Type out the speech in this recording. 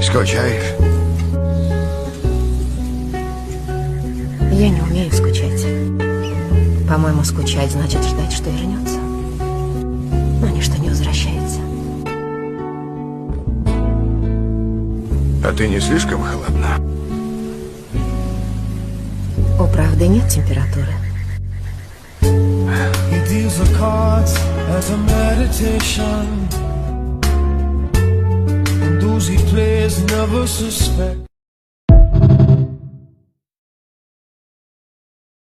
Скучаешь? Я не умею скучать. По-моему, скучать значит ждать, что вернется. Но ничто не возвращается. А ты не слишком холодна? У правды нет температуры. He deals the cards as a meditation, and those he plays never suspect.